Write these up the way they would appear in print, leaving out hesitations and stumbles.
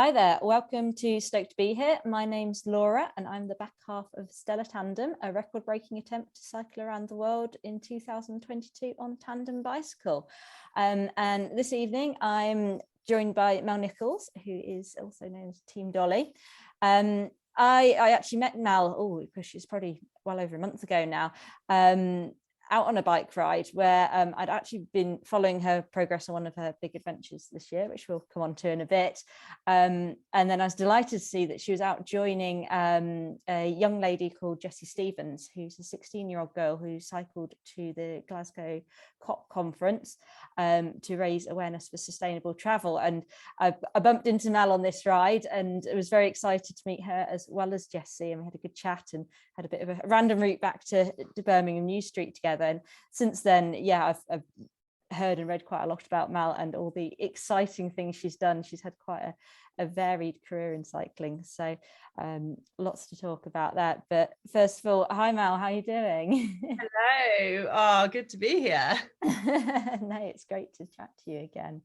Hi there, welcome to Stoked to be here. My name's Laura and I'm the back half of Stellar Tandem, a record-breaking attempt to cycle around the world in 2022 on tandem bicycle. And this evening I'm joined by Mel Nicholls, who is also known as Team Dolly. I actually met Mel, gosh, it's probably well over a month ago now, out on a bike ride where I'd actually been following her progress on one of her big adventures this year, which we'll come on to in a bit. And then I was delighted to see that she was out joining a young lady called Jessie Stevens, who's a 16-year-old girl who cycled to the Glasgow COP conference to raise awareness for sustainable travel. And I bumped into Mel on this ride and I was very excited to meet her as well as Jessie, and we had a good chat and had a bit of a random route back to Birmingham New Street together. And since then, yeah, I've heard and read quite a lot about Mel and all the exciting things she's done. She's had quite a varied career in cycling, so lots to talk about that. But first of all, hi Mel, how are you doing? Hello. Oh, good to be here. No, it's great to chat to you again.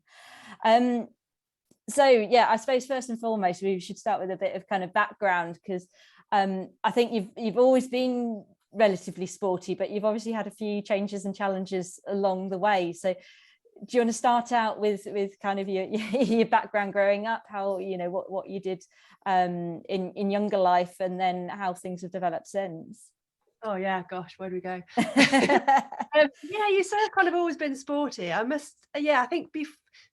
So yeah, I suppose first and foremost we should start with a bit of kind of background, because I think you've always been relatively sporty, but you've obviously had a few changes and challenges along the way. So do you want to start out with kind of your background growing up, how, you know, what you did in younger life, and then how things have developed since? Oh yeah, gosh, where do we go? Yeah, you say I've kind of always been sporty. I think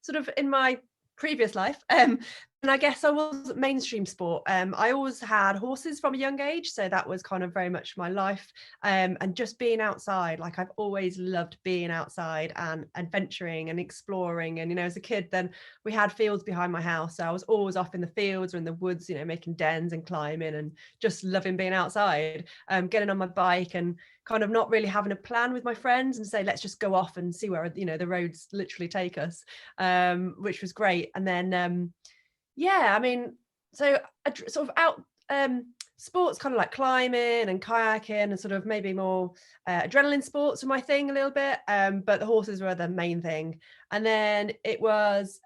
sort of in my previous life, and I guess I was mainstream sport. I always had horses from a young age, so that was kind of very much my life. And just being outside, like I've always loved being outside and adventuring and exploring. And as a kid, then we had fields behind my house, so I was always off in the fields or in the woods, making dens and climbing and just loving being outside. Getting on my bike and kind of not really having a plan with my friends and say, let's just go off and see where the roads literally take us, which was great. And then yeah, I mean, so sort of out sports, kind of like climbing and kayaking and sort of maybe more adrenaline sports were my thing a little bit, but the horses were the main thing. And then it was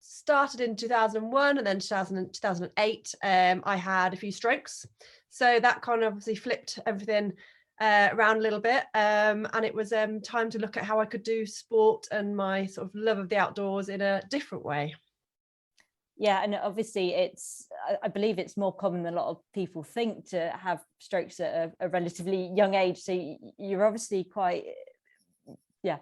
started in 2001, and then 2008 I had a few strokes, so that kind of obviously flipped everything around a little bit, and it was time to look at how I could do sport and my sort of love of the outdoors in a different way. Yeah, and obviously I believe it's more common than a lot of people think to have strokes at a relatively young age. So you're obviously quite, yeah,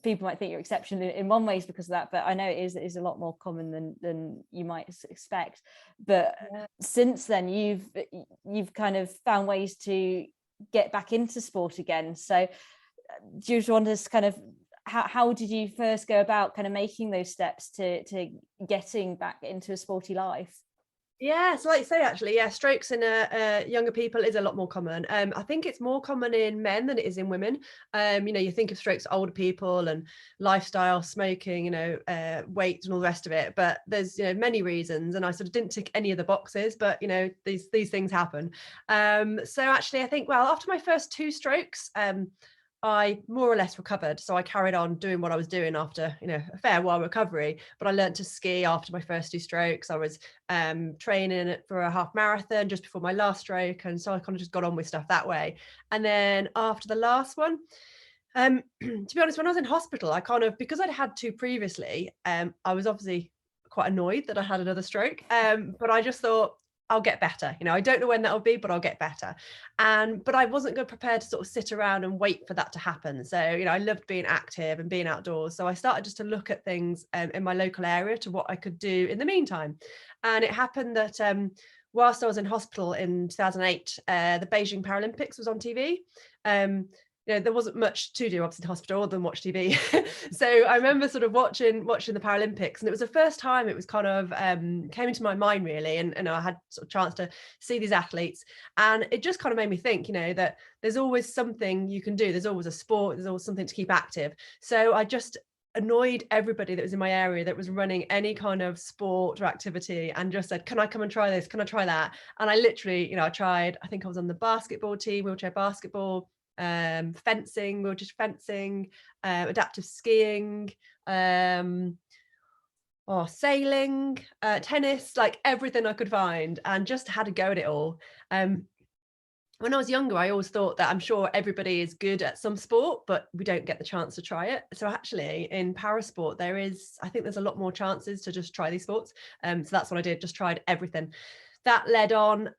people might think you're exceptional in one ways because of that, but I know it is a lot more common than you might expect. But since then, you've kind of found ways to get back into sport again. So do you just want to kind of, how did you first go about kind of making those steps to getting back into a sporty life? Yeah, so like you say, actually, yeah, strokes in younger people is a lot more common. I think it's more common in men than it is in women. You think of strokes older people and lifestyle, smoking, weight and all the rest of it. But there's many reasons, and I sort of didn't tick any of the boxes. But these things happen. So actually, I think after my first two strokes, I more or less recovered. So I carried on doing what I was doing after, a fair while recovery, but I learned to ski after my first two strokes. I was training for a half marathon just before my last stroke. And so I kind of just got on with stuff that way. And then after the last one, to be honest, when I was in hospital, I kind of, because I'd had two previously, I was obviously quite annoyed that I had another stroke. But I just thought, I'll get better. I don't know when that'll be, but I'll get better. But I wasn't prepared to sort of sit around and wait for that to happen. So, I loved being active and being outdoors. So I started just to look at things in my local area to what I could do in the meantime. And it happened that whilst I was in hospital in 2008, the Beijing Paralympics was on TV. There wasn't much to do obviously in hospital other than watch TV. So I remember sort of watching the Paralympics, and it was the first time it was kind of came into my mind really, and I had sort of chance to see these athletes, and it just kind of made me think, that there's always something you can do. There's always a sport, there's always something to keep active. So I just annoyed everybody that was in my area that was running any kind of sport or activity and just said, can I come and try this? Can I try that? And I literally, I tried, I think I was on the basketball team, wheelchair basketball, fencing, adaptive skiing, sailing, tennis, like everything I could find, and just had a go at it all. When I was younger, I always thought that I'm sure everybody is good at some sport, but we don't get the chance to try it. So actually in parasport, I think there's a lot more chances to just try these sports. So that's what I did, just tried everything. That led on,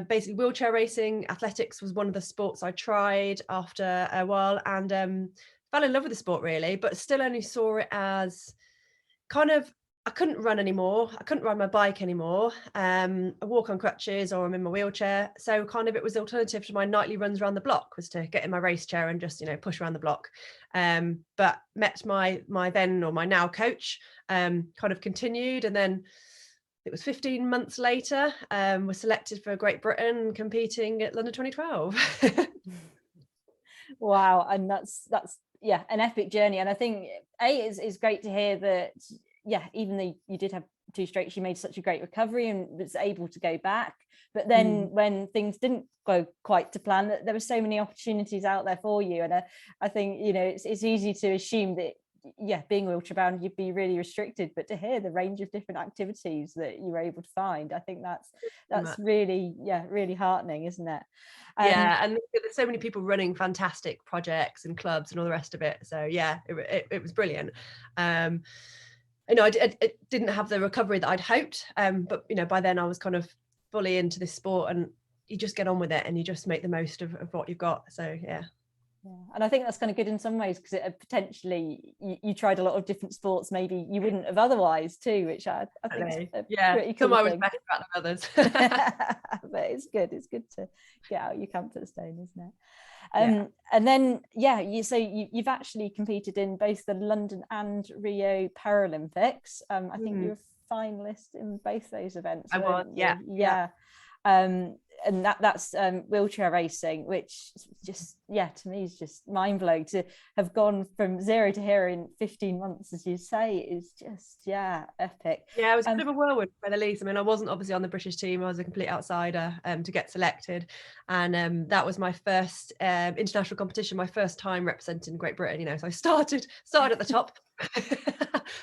basically wheelchair racing. Athletics was one of the sports I tried after a while, and fell in love with the sport really, but still only saw it as kind of, I couldn't run anymore. I couldn't ride my bike anymore. I walk on crutches or I'm in my wheelchair. So kind of it was the alternative to my nightly runs around the block, was to get in my race chair and just, push around the block. But met my then, or my now coach, kind of continued. And then it was 15 months later, was selected for Great Britain competing at London 2012. Wow. And that's yeah, an epic journey. And I think it's great to hear that, yeah, even though you did have 2 strokes, you made such a great recovery and was able to go back. But then when things didn't go quite to plan, that there were so many opportunities out there for you. And I think, it's easy to assume that, yeah, being wheelchair bound, you'd be really restricted, but to hear the range of different activities that you were able to find, I think that's really, yeah, really heartening, isn't it? Yeah, and there's so many people running fantastic projects and clubs and all the rest of it. So yeah, it was brilliant. I didn't have the recovery that I'd hoped, but by then I was kind of fully into this sport, and you just get on with it and you just make the most of what you've got. So yeah. Yeah, and I think that's kind of good in some ways, because it potentially you tried a lot of different sports maybe you wouldn't have otherwise too, which I think is a pretty cool some I was thing. better at than others. But it's good to get out your comfort zone, isn't it? And then you've actually competed in both the London and Rio Paralympics. I think you were finalist in both those events. I was, yeah. And that's wheelchair racing, which just, to me is just mind-blowing. To have gone from 0 to here in 15 months, as you say, is just epic. Yeah, it was a bit of a whirlwind for the least. I mean, I wasn't obviously on the British team. I was a complete outsider to get selected, and that was my first international competition, my first time representing Great Britain. So I started at the top.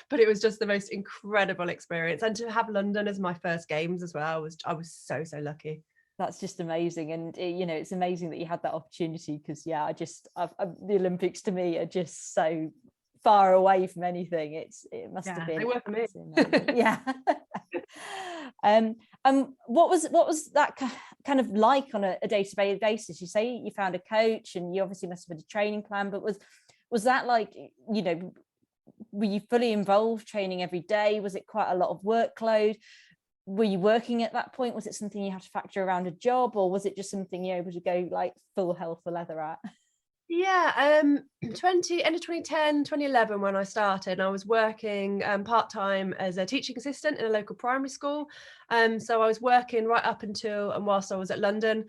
But it was just the most incredible experience, and to have London as my first games as well, I was so lucky. That's just amazing. And it's amazing that you had that opportunity, because the Olympics to me are just so far away from anything. It must have been, they were for me. Yeah. What was that kind of like on a day-to-day basis? You say you found a coach, and you obviously must have had a training plan, but was that like, were you fully involved training every day? Was it quite a lot of workload? Were you working at that point? Was it something you had to factor around a job, or was it just something you're able to go like full hell for leather at? Yeah, end of 2010, 2011, when I started, I was working part-time as a teaching assistant in a local primary school. So I was working right up until and whilst I was at London.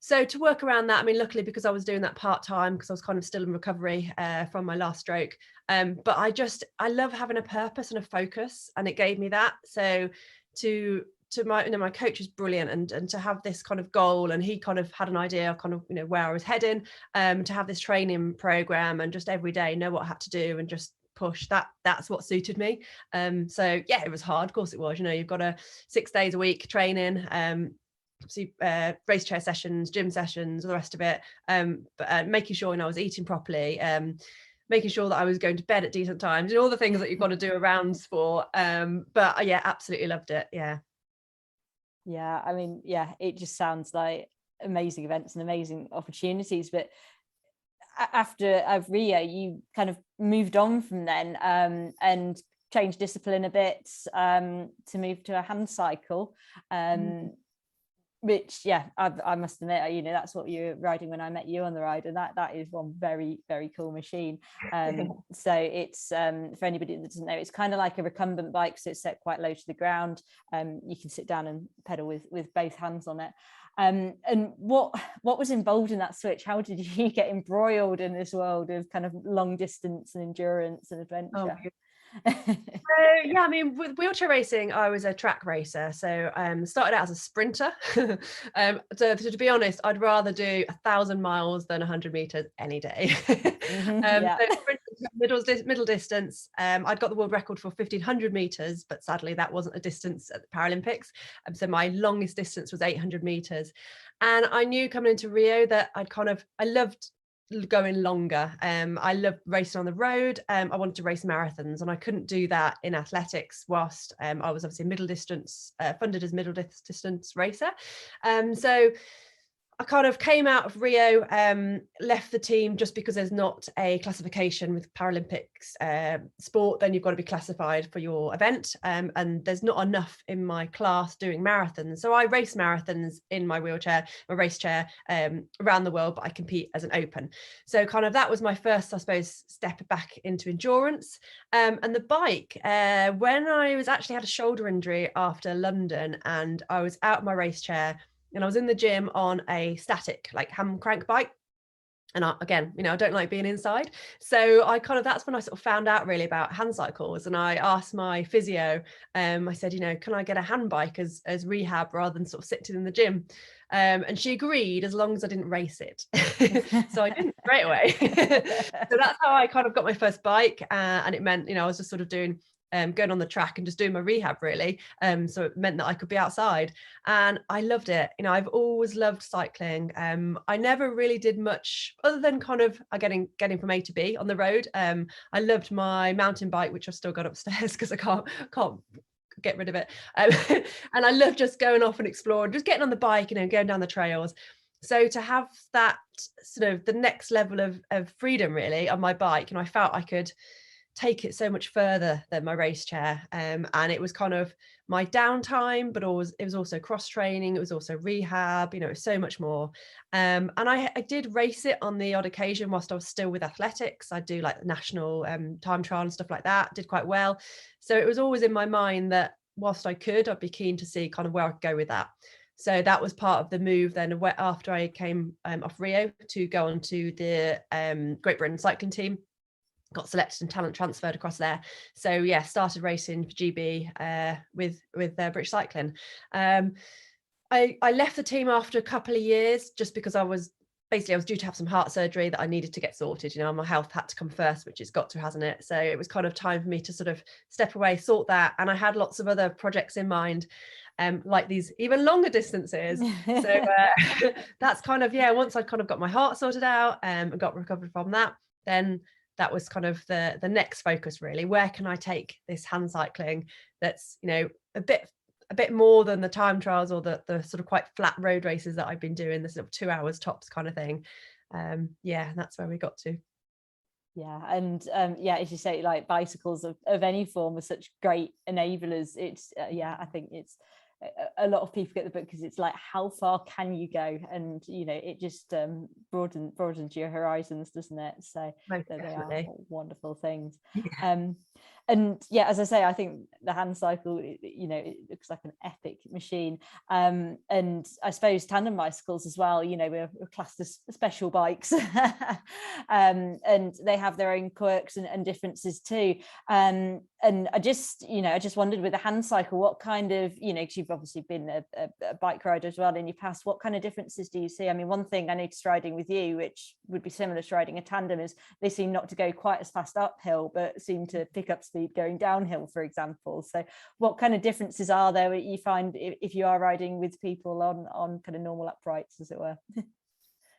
So to work around that, I mean, luckily, because I was doing that part-time, because I was kind of still in recovery from my last stroke. But I love having a purpose and a focus, and it gave me that. So my coach was brilliant, and to have this kind of goal, and he kind of had an idea of kind of where I was heading, to have this training program, and just every day know what I had to do and just push. That's what suited me. So yeah, it was hard, of course it was. You've got 6 days a week training, race chair sessions, gym sessions, all the rest of it, but making sure I was eating properly, making sure that I was going to bed at decent times, and all the things that you've got to do around sport. But absolutely loved it. Yeah, I mean, it just sounds like amazing events and amazing opportunities. But after Rio, you kind of moved on from then and changed discipline a bit to move to a hand cycle, which I must admit, that's what you were riding when I met you on the ride, and that is one very, very cool machine. So it's for anybody that doesn't know, it's kind of like a recumbent bike, so it's set quite low to the ground. You can sit down and pedal with both hands on it. And what was involved in that switch? How did you get embroiled in this world of kind of long distance and endurance and adventure? So I mean, with wheelchair racing, I was a track racer. So started out as a sprinter. So to be honest, I'd rather do 1,000 miles than 100 meters any day. So sprinting middle distance. I'd got the world record for 1500 meters, but sadly that wasn't a distance at the Paralympics. So my longest distance was 800 meters. And I knew coming into Rio that I loved going longer. I loved racing on the road. I wanted to race marathons, and I couldn't do that in athletics whilst I was obviously middle distance, funded as middle distance racer. So I kind of came out of Rio, left the team just because there's not a classification with Paralympics sport. Then you've got to be classified for your event, and there's not enough in my class doing marathons. So I race marathons in my wheelchair, my race chair, around the world, but I compete as an open. So kind of that was my first, I suppose, step back into endurance. And the bike, when I was actually had a shoulder injury after London, and I was out of my race chair, and I was in the gym on a static, like hand crank bike. And again, I don't like being inside. So that's when I sort of found out really about hand cycles. And I asked my physio, I said, can I get a hand bike as rehab rather than sort of sitting in the gym? And she agreed, as long as I didn't race it. So I didn't straight away. So that's how I kind of got my first bike. And it meant, I was just sort of doing going on the track and just doing my rehab really. So it meant that I could be outside, and I loved it. I've always loved cycling. I never really did much other than kind of getting from A to B on the road. I loved my mountain bike, which I've still got upstairs because I can't get rid of it. And I love just going off and exploring, just getting on the bike, going down the trails. So to have that sort of the next level of freedom really on my bike, I felt I could take it so much further than my race chair, and it was kind of my downtime, but it was also cross training, it was also rehab, it was so much more. And I did race it on the odd occasion whilst I was still with athletics. I do like the national time trial and stuff like that, did quite well. So it was always in my mind that whilst I could, I'd be keen to see kind of where I could go with that. So that was part of the move then after I came off Rio to go on to the Great Britain cycling team. Got selected and talent transferred across there. So yeah, started racing for GB with British Cycling. I left the team after a couple of years just because I was due to have some heart surgery that I needed to get sorted. My health had to come first, which it's got to, hasn't it? So it was kind of time for me to sort of step away, sort that. And I had lots of other projects in mind, like these even longer distances. So that's kind of, once I'd kind of got my heart sorted out and got recovered from that, then that was kind of the next focus really. Where can I take this hand cycling that's, a bit more than the time trials or the sort of quite flat road races that I've been doing, the sort of 2 hours tops kind of thing. That's where we got to. Yeah, and as you say, like bicycles of any form are such great enablers. It's I think it's a lot of people get the book because it's like, how far can you go? And it just broadens your horizons, doesn't it? So they are wonderful things. Yeah. And as I say, I think the hand cycle, it looks like an epic machine. And I suppose tandem bicycles as well, we're classed as special bikes. And they have their own quirks and differences too. And I just wondered with the hand cycle, what kind of, because you've obviously been a bike rider as well in your past, what kind of differences do you see? I mean, one thing I noticed riding with you, which would be similar to riding a tandem, is they seem not to go quite as fast uphill, but seem to pick up speed going downhill, for example. So what kind of differences are there that you find if you are riding with people on kind of normal uprights, as it were?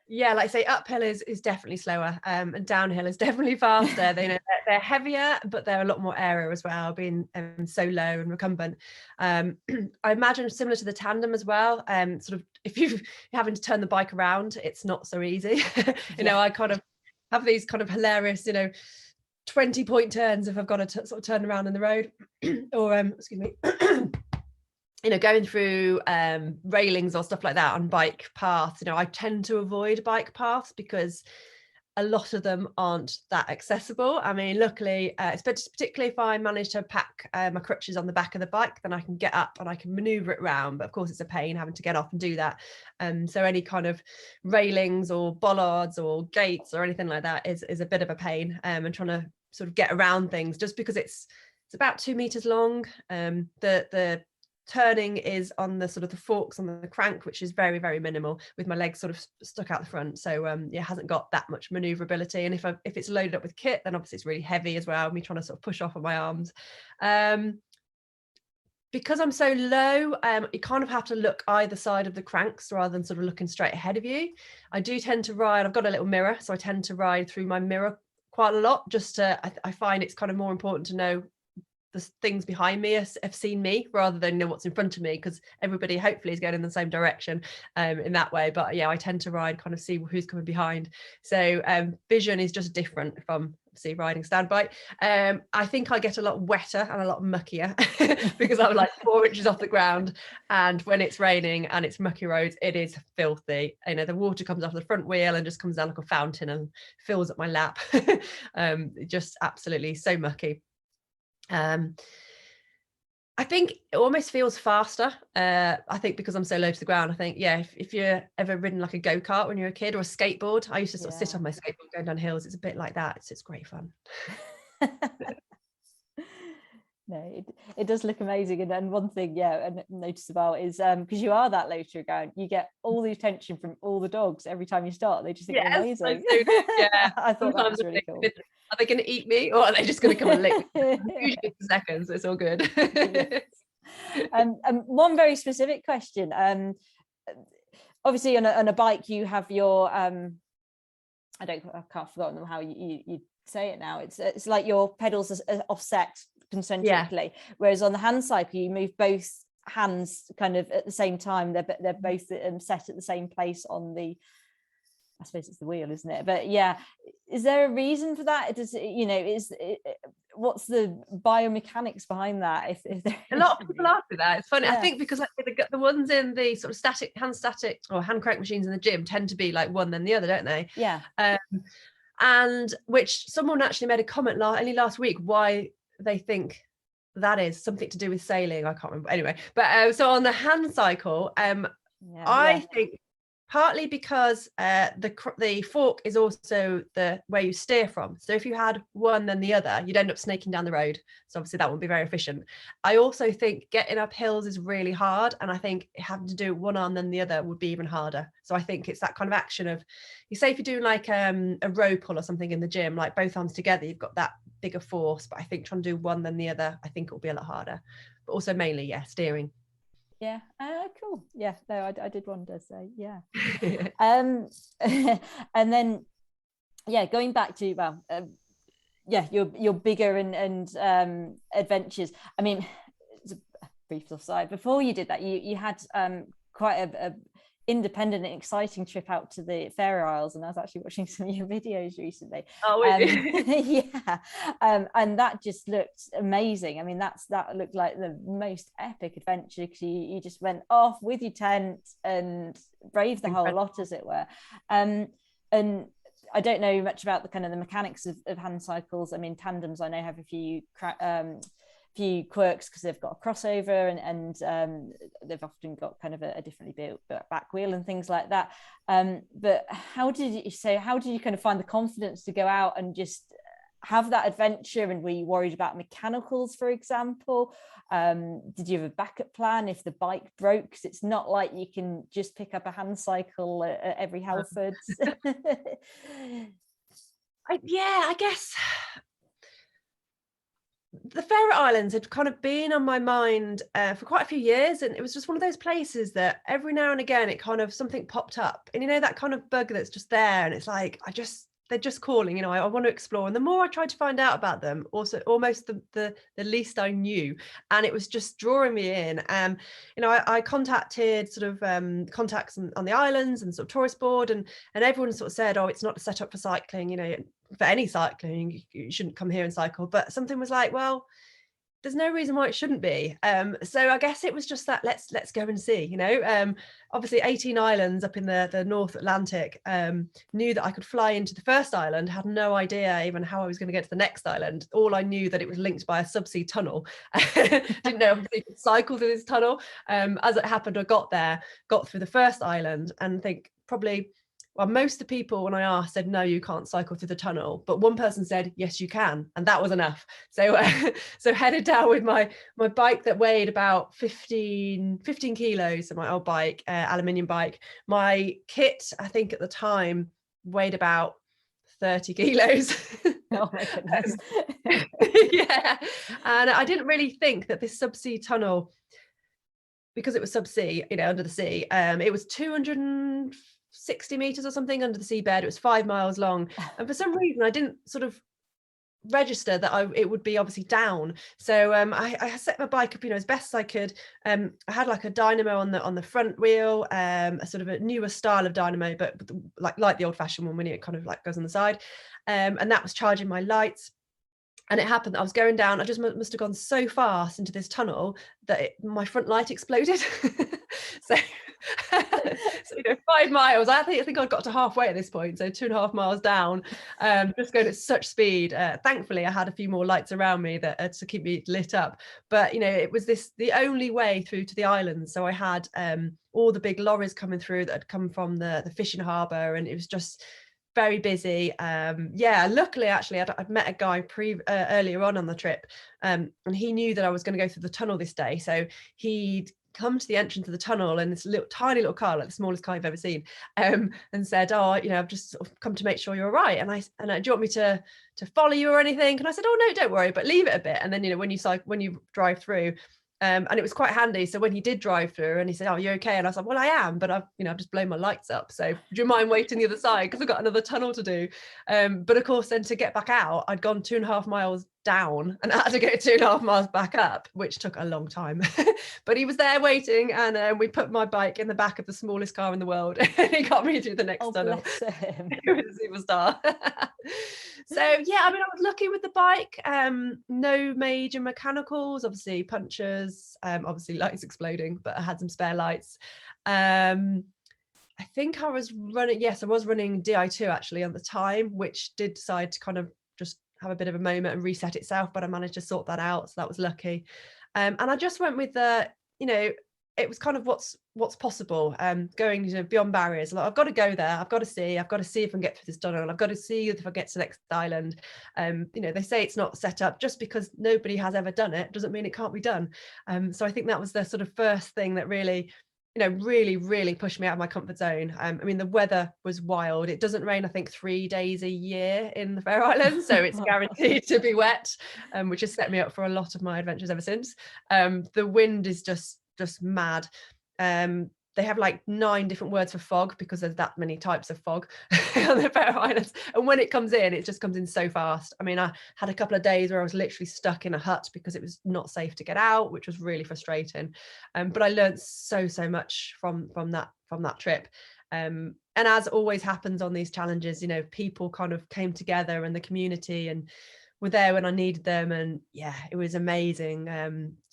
Yeah, like I say, uphill is definitely slower, and downhill is definitely faster. They're heavier, but they're a lot more aero as well, being so low and recumbent. I imagine similar to the tandem as well. Sort of if you're having to turn the bike around, it's not so easy. I kind of have these kind of hilarious, 20-point turns if I've got to sort of turn around in the road, or excuse me. Going through railings or stuff like that on bike paths. I tend to avoid bike paths because a lot of them aren't that accessible. I mean, luckily, particularly if I manage to pack my crutches on the back of the bike, then I can get up and I can maneuver it around. But of course, it's a pain having to get off and do that. So any kind of railings or bollards or gates or anything like that is a bit of a pain. And trying to sort of get around things, just because it's about 2 meters long. The turning is on the sort of the forks on the crank, which is very, very minimal, with my legs sort of stuck out the front. So yeah, hasn't got that much maneuverability. And if it's loaded up with kit, then obviously it's really heavy as well, me trying to sort of push off on my arms. Because I'm so low, you kind of have to look either side of the cranks rather than sort of looking straight ahead of you. I do tend to ride, I've got a little mirror, so I tend to ride through my mirror quite a lot, just to, I find it's kind of more important to know the things behind me have seen me rather than know what's in front of me, because everybody hopefully is going in the same direction in that way. But yeah, I tend to ride, kind of see who's coming behind. So vision is just different from see riding stand bike. I think I get a lot wetter and a lot muckier because I'm like 4 inches off the ground, and when it's raining and it's mucky roads, it is filthy. You know, the water comes off the front wheel and just comes down like a fountain and fills up my lap. Just absolutely so mucky. I think it almost feels faster. I think because I'm so low to the ground, I think, yeah, if you're ever ridden like a go-kart when you're a kid, or a skateboard, I used to sort of sit on my skateboard going down hills. It's a bit like that. It's great fun. No, it does look amazing. And one thing, I noticed about is because you are that low to the ground, you get all the attention from all the dogs every time you start. They just think you're amazing. Yeah, I thought that was really cool. Are they going to eat me, or are they just going to come and lick me? Usually for seconds, it's all good. One very specific question. Obviously, on a bike, you have your I can't forget how you say it now. It's like your pedals are offset concentrically, whereas on the Handcycle you move both hands kind of at the same time. They're both set at the same place on the, I suppose it's the wheel, isn't it? But yeah, is there a reason for that? What's the biomechanics behind that? If a lot of people ask me that. It's funny. I think because the ones in the sort of static or hand crank machines in the gym tend to be like one then the other, don't they? Yeah. And which someone actually made a comment only last week why they think that is something to do with sailing. I can't remember anyway. But so on the Handcycle, I think partly because the fork is also where you steer from. So if you had one then the other, you'd end up snaking down the road. So obviously that wouldn't be very efficient. I also think getting up hills is really hard, and I think having to do one arm then the other would be even harder. So I think it's that kind of action of, you say if you're doing like a row pull or something in the gym, like both arms together, you've got that bigger force. But I think trying to do one then the other, I think it'll be a lot harder. But also mainly, steering. Yeah. Cool. Yeah. No, I did wonder. So yeah. And then going back to your bigger and adventures. I mean, it's a brief aside. Before you did that, you had quite a independent and exciting trip out to the Faroe Isles, and I was actually watching some of your videos recently. And that just looked amazing. I mean, that looked like the most epic adventure, because you just went off with your tent and braved the whole lot, as it were. And I don't know much about the kind of the mechanics of Handcycles. I mean, tandems I know have a few quirks because they've got a crossover and they've often got kind of a differently built back wheel and things like that. But how did you kind of find the confidence to go out and just have that adventure? And were you worried about mechanicals, for example? Did you have a backup plan if the bike broke? Because it's not like you can just pick up a Handcycle at every Halfords. I guess the Faroe Islands had kind of been on my mind for quite a few years, and it was just one of those places that every now and again it kind of something popped up, and that kind of bug that's just there, and it's like they're just calling. I want to explore, and the more I tried to find out about them, also almost the least I knew, and it was just drawing me in. I contacted sort of contacts on the islands and sort of tourist board, and everyone sort of said, oh, it's not set up for cycling, for any cycling, you shouldn't come here and cycle. But something was like, well, there's no reason why it shouldn't be. So I guess it was just that let's go and see. Obviously 18 islands up in the North Atlantic. Knew that I could fly into the first island, had no idea even how I was going to get to the next island. All I knew that it was linked by a subsea tunnel. Didn't know if you could cycle through this tunnel. As it happened, I got through the first island, and think probably well, most of the people when I asked said, no, you can't cycle through the tunnel. But one person said, yes, you can. And that was enough. So so headed down with my bike that weighed about 15 kilos, so my old bike, aluminium bike. My kit, I think at the time, weighed about 30 kilos. Oh my goodness. Yeah. And I didn't really think that this subsea tunnel, because it was subsea, under the sea, it was 260 meters or something under the seabed. It was 5 miles long. And for some reason, I didn't sort of register that it would be obviously down. So I set my bike up, as best as I could. I had like a dynamo on the front wheel, a sort of a newer style of dynamo, but like the old fashioned one when it kind of like goes on the side. And that was charging my lights. And it happened that I was going down. I just must have gone so fast into this tunnel that my front light exploded. So 5 miles. I think I got to halfway at this point. So 2.5 miles down, just going at such speed. Thankfully, I had a few more lights around me that to keep me lit up. But it was the only way through to the island. So I had all the big lorries coming through that had come from the fishing harbour, and it was just very busy. Luckily actually I'd met a guy earlier on the trip, and he knew that I was going to go through the tunnel this day, so he'd come to the entrance of the tunnel in this tiny little car, like the smallest car I've ever seen, and said, I've just sort of come to make sure you're all right, and do you want me to follow you or anything? And I said, oh no, don't worry, but leave it a bit, and then when you drive through. And it was quite handy. So when he did drive through and he said, oh, you're okay? And I was like, well, I am, but I've just blown my lights up. So do you mind waiting the other side? Because I've got another tunnel to do. But of course, then to get back out, I'd gone 2.5 miles down and I had to go 2.5 miles back up, which took a long time. But he was there waiting, and we put my bike in the back of the smallest car in the world, and he got me through the next tunnel. Bless him. He was a superstar. So yeah, I was lucky with the bike. No major mechanicals, obviously punctures, obviously lights exploding, but I had some spare lights. I think I was running DI2 actually at the time, which did decide to kind of just have a bit of a moment and reset itself, but I managed to sort that out, so that was lucky. And I just went with it was kind of what's possible, going beyond barriers. Like, I've got to go there, I've got to see if I can get through this tunnel, I've got to see if I get to the next island. They say it's not set up just because nobody has ever done it doesn't mean it can't be done. So I think that was the sort of first thing that really really pushed me out of my comfort zone. The weather was wild. It doesn't rain, I think, 3 days a year in the Faroe Islands, so it's guaranteed to be wet, which has set me up for a lot of my adventures ever since. The wind is just mad. They have like 9 different words for fog because there's that many types of fog on the Faroe Islands, and when it comes in, it just comes in so fast. I had a couple of days where I was literally stuck in a hut because it was not safe to get out, which was really frustrating. But I learned so much from that trip. And as always happens on these challenges, people kind of came together, and the community and were there when I needed them, and yeah, it was amazing.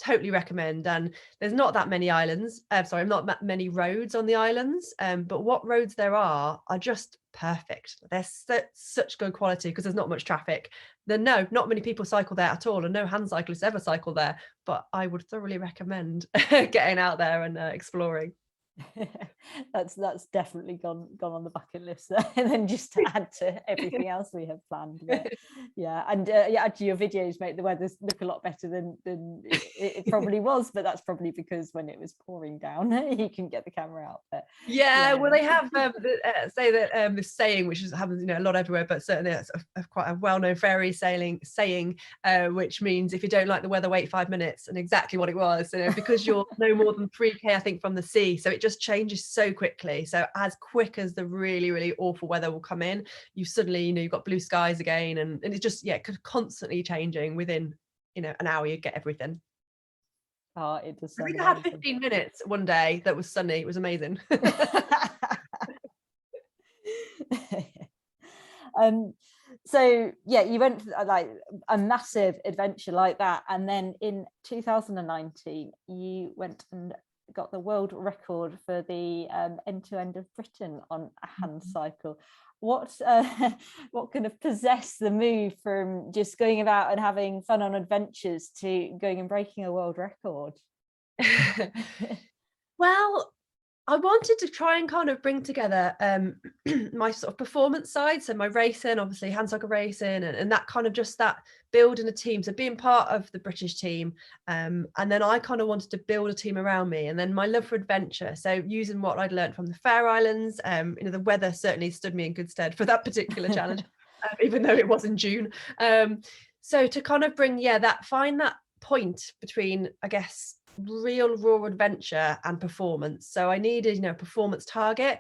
Totally recommend. And there's not that many islands, not that many roads on the islands, but what roads there are just perfect. They're such good quality because there's not much traffic. Not many people cycle there at all, and no hand cyclists ever cycle there, but I would thoroughly recommend getting out there and exploring. That's definitely gone on the bucket list there, and then just to add to everything else we have planned. But yeah, and actually your videos make the weather look a lot better than it probably was, but that's probably because when it was pouring down you couldn't get the camera out. But yeah, well, they have say that this saying, which happens a lot everywhere, but certainly it's quite a well-known fairy saying, which means if you don't like the weather, wait 5 minutes, and exactly what it was. Because you're no more than 3K I think from the sea, so it just changes so quickly. So as quick as the really, really awful weather will come in, you suddenly, you've got blue skies again, and it's just, constantly changing. Within, an hour, you get everything. Oh, it does. I think I had 15 minutes one day that was sunny. It was amazing. So yeah, you went for like a massive adventure like that, and then in 2019 you went and got the world record for the end to end of Britain on a hand cycle. What kind of possessed the move from just going about and having fun on adventures to going and breaking a world record? Well, I wanted to try and kind of bring together my sort of performance side, so my racing, obviously handcycle racing, and that kind of just that building a team, so being part of the British team, and then I kind of wanted to build a team around me, and then my love for adventure, so using what I'd learned from the Faroe Islands. The weather certainly stood me in good stead for that particular challenge, even though it was in June. So to kind of bring, find that point between, I guess, real raw adventure and performance. So I needed, a performance target.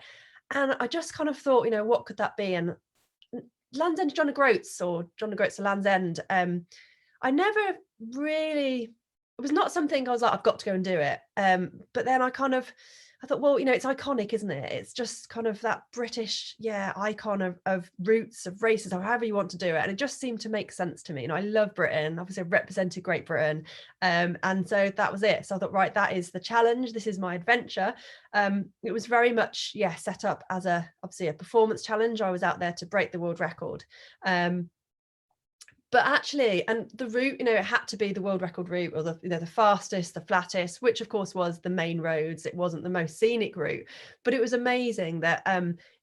And I just kind of thought, what could that be? And Land's End John O'Groats, or John O'Groats to Land's End. I never really, it was not something I was like, I've got to go and do it. But then I thought, well, it's iconic, isn't it? It's just kind of that British, icon of roots, of races, or however you want to do it. And it just seemed to make sense to me. I love Britain. Obviously, I've represented Great Britain. And so that was it. So I thought, right, that is the challenge. This is my adventure. It was very much, set up as obviously a performance challenge. I was out there to break the world record. But actually, and the route, it had to be the world record route, or the fastest, the flattest, which of course was the main roads. It wasn't the most scenic route, but it was amazing that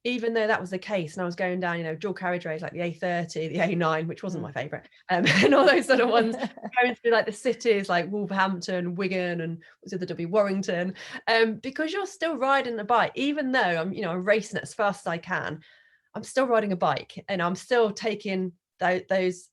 even though that was the case, and I was going down, dual carriageways like the A30, the A9, which wasn't my favourite, and all those sort of ones, going through like the cities like Wolverhampton, Wigan, and was it the W Warrington, because you're still riding a bike, even though I'm racing as fast as I can. I'm still riding a bike, and I'm still taking those.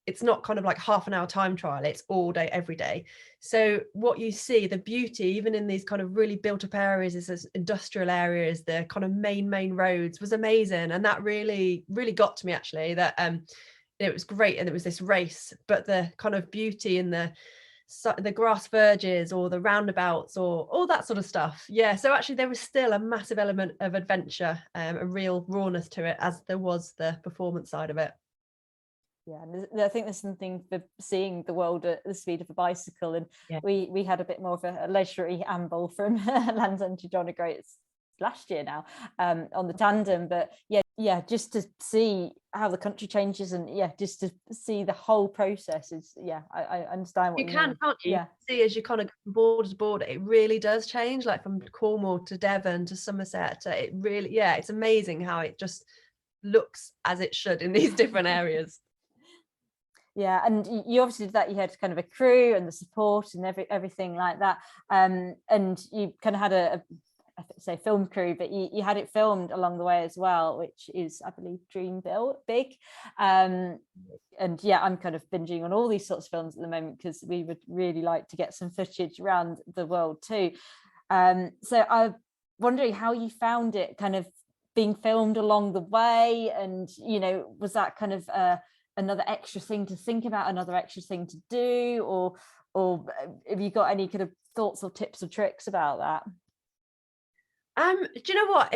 It's not kind of like half an hour time trial, it's all day, every day. So what you see, the beauty, even in these kind of really built up areas, is this industrial areas, the kind of main roads, was amazing. And that really, really got to me, actually, that it was great. And it was this race, but the kind of beauty in the grass verges, or the roundabouts, or all that sort of stuff. So actually there was still a massive element of adventure, a real rawness to it, as there was the performance side of it. Yeah, I think there's something for seeing the world at the speed of a bicycle, and we had a bit more of a leisurely amble from Land's End to John O'Groats last year now, on the tandem. But just to see how the country changes, and just to see the whole process is, I understand what you mean. Can't you? See, as you kind of border to border, it really does change, like from Cornwall to Devon to Somerset. It really, it's amazing how it just looks as it should in these different areas. Yeah, and you obviously did that. You had kind of a crew and the support and everything like that, and you kind of had I say film crew, but you had it filmed along the way as well, which is, I believe, dream big. And I'm kind of binging on all these sorts of films at the moment, because we would really like to get some footage around the world too. So I'm wondering how you found it, kind of being filmed along the way, and was that kind of another extra thing to think about, another extra thing to do, or have you got any kind of thoughts or tips or tricks about that? Do you know what?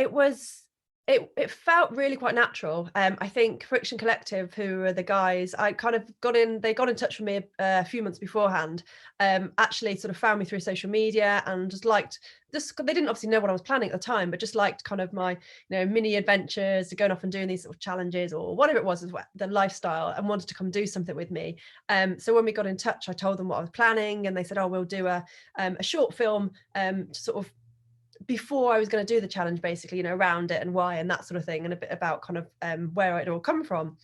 It felt really quite natural. I think Friction Collective, who are the guys, I kind of they got in touch with me a few months beforehand, actually sort of found me through social media, and just liked they didn't obviously know what I was planning at the time, but just liked kind of my, mini adventures, going off and doing these sort of challenges, or whatever it was, the lifestyle, and wanted to come do something with me. So when we got in touch, I told them what I was planning, and they said, oh, we'll do a short film, to sort of, before I was going to do the challenge, basically, around it and why and that sort of thing, and a bit about kind of where it all come from.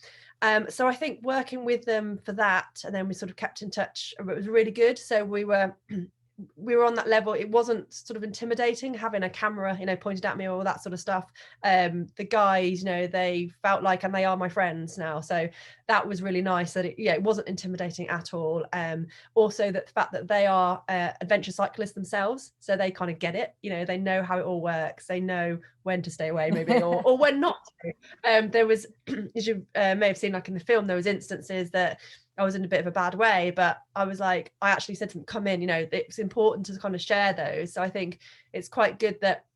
So I think working with them for that, and then we sort of kept in touch, it was really good. So we were on that level. It wasn't sort of intimidating having a camera, pointed at me, or all that sort of stuff. The guys, they felt like, and they are my friends now, so that was really nice, that it wasn't intimidating at all. Also, the fact that they are adventure cyclists themselves, so they kind of get it, they know how it all works, they know when to stay away, maybe, or when not to. There was, as you may have seen, like in the film, there was instances that I was in a bit of a bad way, but I was like, I actually said to them, come in, it's important to kind of share those. So I think it's quite good that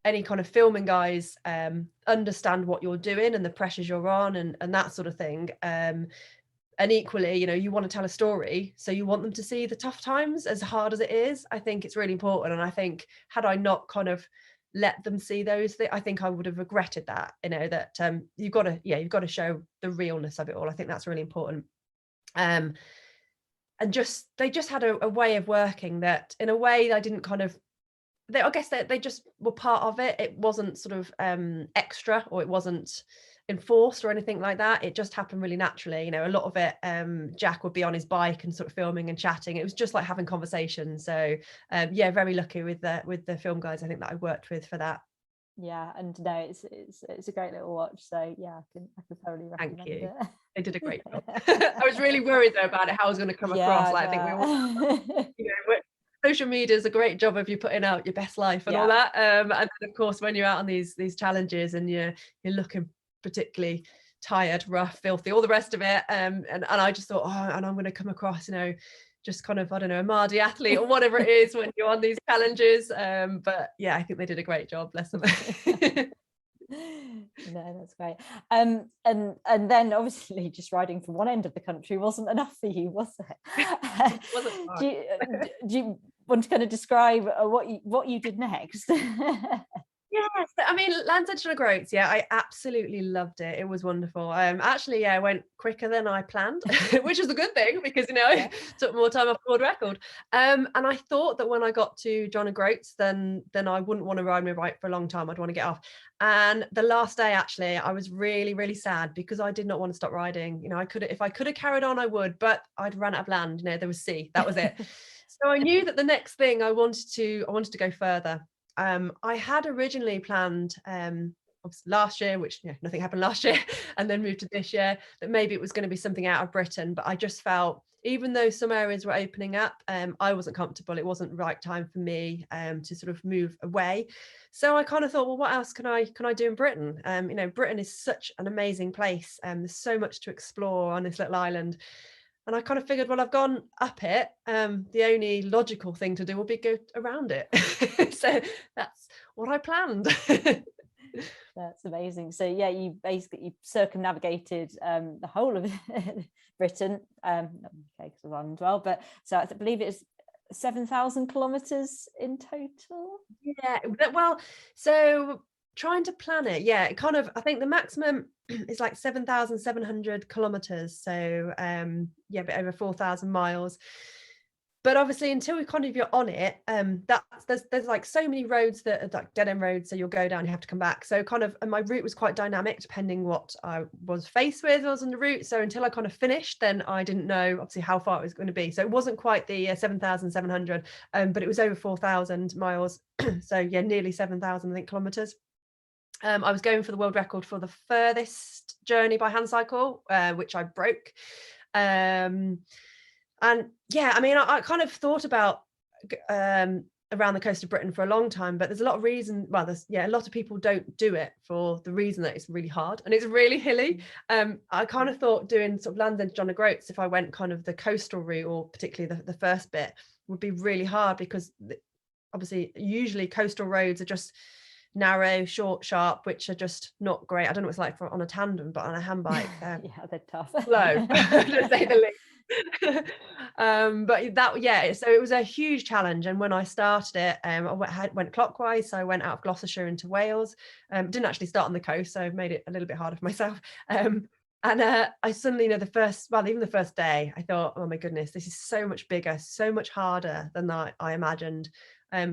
any kind of filming guys understand what you're doing and the pressures you're on, and that sort of thing. And equally, you want to tell a story, so you want them to see the tough times, as hard as it is. I think it's really important. And I think, had I not kind of let them see those things, I think I would have regretted that, that you've got to show the realness of it all. I think that's really important. And they just had a way of working that, in a way, I didn't kind of I guess they just were part of it. It wasn't sort of extra, or it wasn't enforced or anything like that. It just happened really naturally. You know, a lot of it, Jack would be on his bike and sort of filming and chatting. It was just like having conversations. So yeah, very lucky with the film guys, I think, that I worked with for that. Yeah, and no, it's a great little watch. So yeah, I can thoroughly recommend Thank you. it. They did a great job. I was really worried though about it, how I was going to come across. Like, I think we all, you know, social media does a great job of you putting out your best life and all that. And then of course, when you're out on these challenges and you're looking particularly tired, rough, filthy, all the rest of it. And I just thought, oh, and I'm going to come across, you know, just kind of, I don't know, a Mardy athlete or whatever it is when you're on these challenges. But yeah, I think they did a great job, bless them. No, that's great. And then obviously just riding from one end of the country wasn't enough for you, was it? Do you want to kind of describe what you did next? Yes, I mean, London and Rio, yeah, I absolutely loved it. It was wonderful. Actually, yeah, I went quicker than I planned, which is a good thing because, you know, I took more time off the world record. And I thought that when I got to John O'Groats, then I wouldn't want to ride my bike for a long time. I'd want to get off. And the last day, actually, I was really, really sad because I did not want to stop riding. You know, if I could have carried on, I would, but I'd run out of land. You know, there was sea. That was it. So I knew that the next thing I wanted to go further. I had originally planned last year, which nothing happened last year, and then moved to this year, that maybe it was going to be something out of Britain. But I just felt, even though some areas were opening up, I wasn't comfortable. It wasn't the right time for me to sort of move away. So I kind of thought, well, what else can I do in Britain? You know, Britain is such an amazing place, and there's so much to explore on this little island. And I kind of figured, well, I've gone up it. The only logical thing to do will be go around it. So that's what I planned. That's amazing. So yeah, you circumnavigated the whole of Britain, okay, because of Ireland as well. But so I believe it's 7,000 kilometers in total. Yeah, well, so trying to plan it, yeah, it kind of, I think the maximum is like 7,700 kilometers, so yeah, a bit over 4,000 miles. But obviously, until you're on it, there's like so many roads that are like dead end roads, so you'll go down, you have to come back. So kind of, and my route was quite dynamic depending what I was faced with was on the route. So until I kind of finished, then I didn't know obviously how far it was going to be. So it wasn't quite the 7,700, but it was over 4,000 miles. So yeah, nearly 7,000, I think, kilometers. I was going for the world record for the furthest journey by Handcycle, which I broke. And yeah, I mean, I kind of thought about around the coast of Britain for a long time, but there's a lot of reason. Well, a lot of people don't do it for the reason that it's really hard and it's really hilly. I kind of thought doing sort of London, John O'Groats, if I went kind of the coastal route, or particularly the first bit, would be really hard because obviously usually coastal roads are just narrow, short, sharp, which are just not great. I don't know what it's like on a tandem, but on a handbike, yeah, they're tough. Slow, to say the least. But that, yeah, so it was a huge challenge. And when I started it, I went clockwise. So I went out of Gloucestershire into Wales. Didn't actually start on the coast, so I made it a little bit harder for myself. And I suddenly, even the first day, I thought, oh my goodness, this is so much bigger, so much harder than I imagined.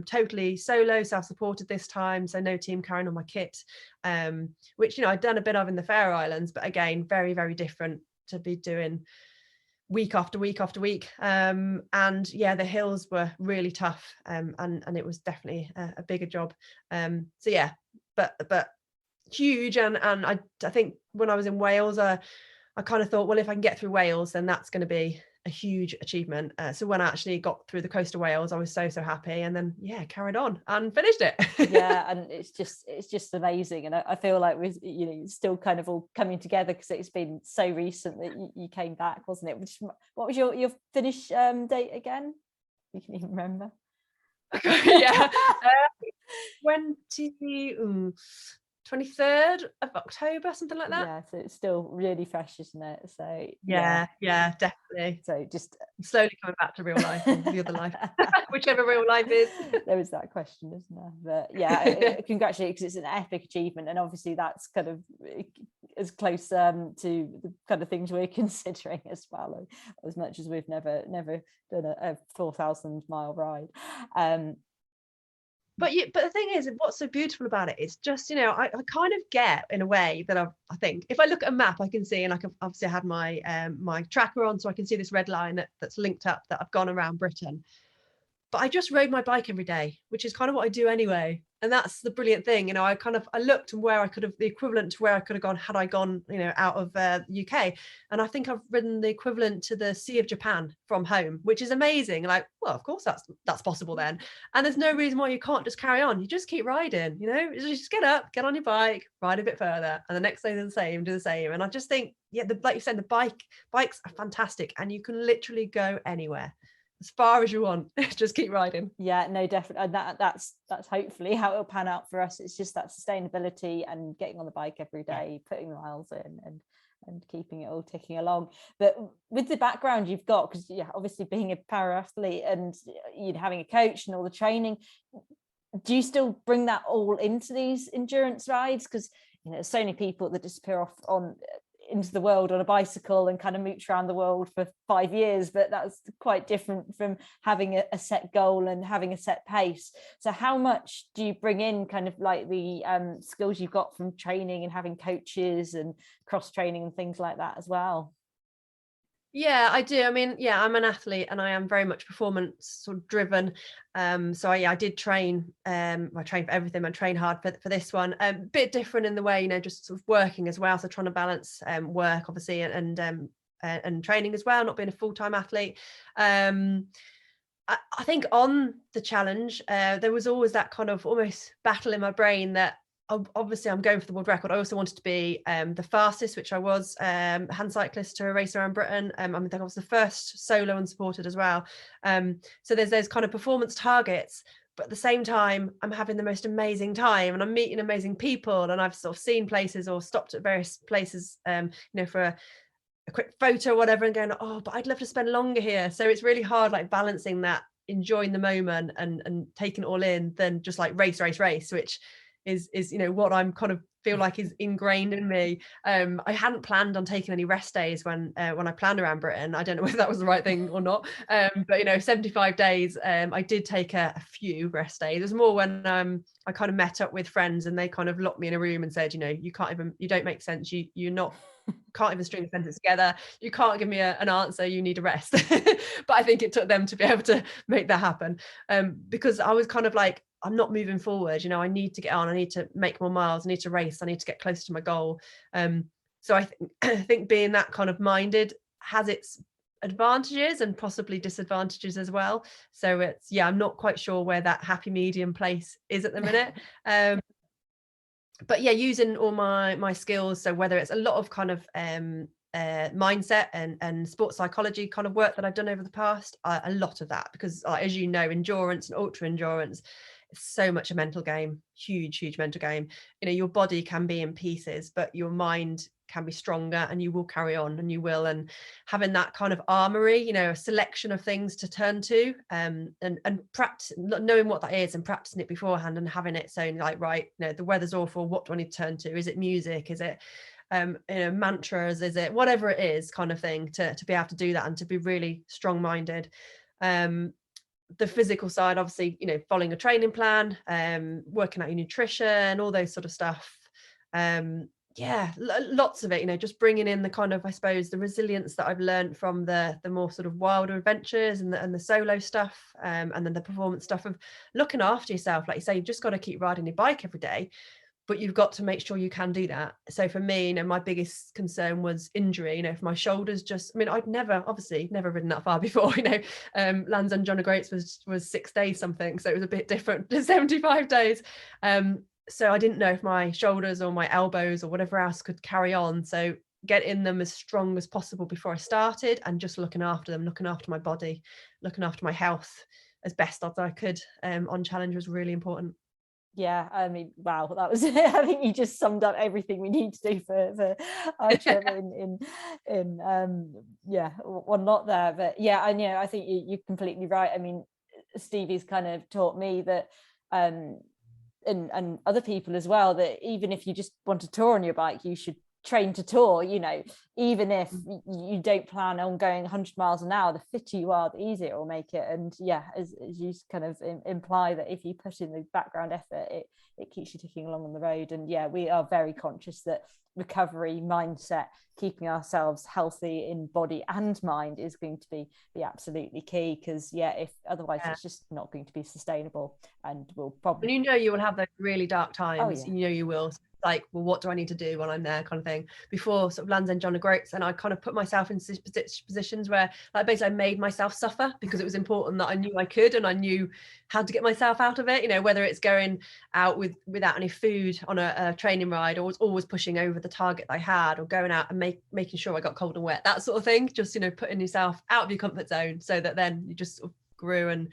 Totally solo, self-supported this time, so no team carrying on my kit, which I'd done a bit of in the Faroe Islands, but again, very, very different to be doing week after week after week. And yeah, the hills were really tough, and it was definitely a bigger job. So yeah, but huge. And I think when I was in Wales, I kind of thought, well, if I can get through Wales, then that's going to be a huge achievement. So when I actually got through the coast of Wales, I was so happy, and then yeah, carried on and finished it. Yeah, and it's just amazing. And I feel like we're still kind of all coming together because it's been so recent that you came back, wasn't it? What was your finish date again? You can even remember. Yeah, 23rd of October, something like that. Yeah, so it's still really fresh, isn't it? So yeah, definitely. So just slowly coming back to real life, or the other life, whichever real life is. There was that question, isn't there? But yeah, congratulations, because it's an epic achievement, and obviously that's kind of as close to the kind of things we're considering as well, as much as we've never done a 4,000 mile ride. But the thing is, what's so beautiful about it is just, you know, I kind of get in a way that I think if I look at a map, I can see, and I can obviously had my my tracker on, so I can see this red line that's linked up that I've gone around Britain. But I just rode my bike every day, which is kind of what I do anyway. And that's the brilliant thing, you know, I looked and where I could have, the equivalent to where I could have gone had I gone, you know, out of the UK. And I think I've ridden the equivalent to the Sea of Japan from home, which is amazing. Like, well, of course that's possible then. And there's no reason why you can't just carry on. You just keep riding, you know, just get up, get on your bike, ride a bit further. And the next day do the same. And I just think, yeah, like you said, the bikes are fantastic and you can literally go anywhere. As far as you want, just keep riding. Yeah, no, definitely. And that's hopefully how it'll pan out for us. It's just that sustainability and getting on the bike every day, putting the miles in and keeping it all ticking along. But with the background you've got, because obviously being a para athlete and having a coach and all the training, do you still bring that all into these endurance rides? Because there's so many people that disappear off into the world on a bicycle and kind of mooch around the world for 5 years, but that's quite different from having a set goal and having a set pace. So how much do you bring in kind of like the skills you've got from training and having coaches and cross training and things like that as well? Yeah, I do. I mean, yeah, I'm an athlete and I am very much performance sort of driven. So I did train. I train for everything. I train hard for this one. Bit different in the way, just sort of working as well. So trying to balance work, obviously, and training as well. Not being a full-time athlete. I think on the challenge, there was always that kind of almost battle in my brain that obviously I'm going for the world record. I also wanted to be the fastest, which I was, hand cyclist to a race around Britain. I think I was the first solo unsupported as well. So there's those kind of performance targets, but at the same time, I'm having the most amazing time and I'm meeting amazing people and I've sort of seen places or stopped at various places, for a quick photo or whatever and going, oh, but I'd love to spend longer here. So it's really hard, like balancing that, enjoying the moment and taking it all in, than just like race, which is what I'm kind of feel like is ingrained in me. I hadn't planned on taking any rest days when I planned around Britain. I don't know whether that was the right thing or not, but 75 days, I did take a few rest days. It was more when I kind of met up with friends and they kind of locked me in a room and said, you don't make sense, you're not can't even string a sentence together, you can't give me an answer, you need a rest. But I think it took them to be able to make that happen, because I was kind of like, I'm not moving forward, I need to get on, I need to make more miles, I need to race, I need to get closer to my goal. So I think being that kind of minded has its advantages and possibly disadvantages as well. So I'm not quite sure where that happy medium place is at the minute. But using all my skills, so whether it's a lot of kind of mindset and sports psychology kind of work that I've done over the past, a lot of that, because as endurance and ultra endurance, it's so much a mental game, huge mental game. Your body can be in pieces, but your mind can be stronger and you will carry on, and having that kind of armory, a selection of things to turn to, and practice, knowing what that is and practicing it beforehand and having it so like, right, the weather's awful, what do I need to turn to? Is it music? Is it mantras? Is it whatever it is, kind of thing, to be able to do that and to be really strong-minded. The physical side, obviously, following a training plan, working out your nutrition, all those sort of stuff. Lots of it, just bringing in the kind of, I suppose, the resilience that I've learned from the more sort of wilder adventures and the solo stuff, and then the performance stuff of looking after yourself. Like you say, you've just got to keep riding your bike every day, but you've got to make sure you can do that. So for me, my biggest concern was injury. If my shoulders I'd never ridden that far before. Land's End John O'Groats was 6 days something, so it was a bit different to 75 days. So I didn't know if my shoulders or my elbows or whatever else could carry on. So getting them as strong as possible before I started, and just looking after them, looking after my body, looking after my health as best as I could on challenge was really important. Yeah, I mean, wow, that was it. I think you just summed up everything we need to do for our trip in one lot there. But I think you're completely right. I mean, Stevie's kind of taught me that, and other people as well, that even if you just want to tour on your bike, you should train to tour, you know, even if you don't plan on going 100 miles an hour, the fitter you are, the easier it will make it. And yeah, as you kind of imply, that if you put in the background effort, it keeps you ticking along on the road. And yeah, we are very conscious that recovery mindset, keeping ourselves healthy in body and mind, is going to be absolutely key, because yeah, if otherwise it's just not going to be sustainable, and we'll probably, and you know, you will have those really dark times. Oh, yeah. You know, you will, like, well, what do I need to do when I'm there, kind of thing. Before sort of Land's End John O'Groats, and I kind of put myself in positions where, like, basically I made myself suffer, because it was important that I knew I could, and I knew how to get myself out of it, you know, whether it's going out without any food on a training ride, or was always pushing over the target I had, or going out and making sure I got cold and wet, that sort of thing. Just, you know, putting yourself out of your comfort zone, so that then you just sort of grew. And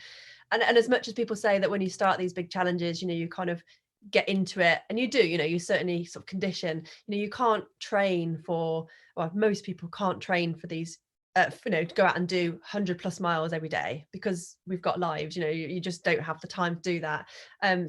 as much as people say that when you start these big challenges, you know, you kind of get into it, and you do, you know, you certainly sort of condition, you know, you can't train for, well, most people can't train for these you know, to go out and do 100+ miles every day, because we've got lives, you know, you just don't have the time to do that.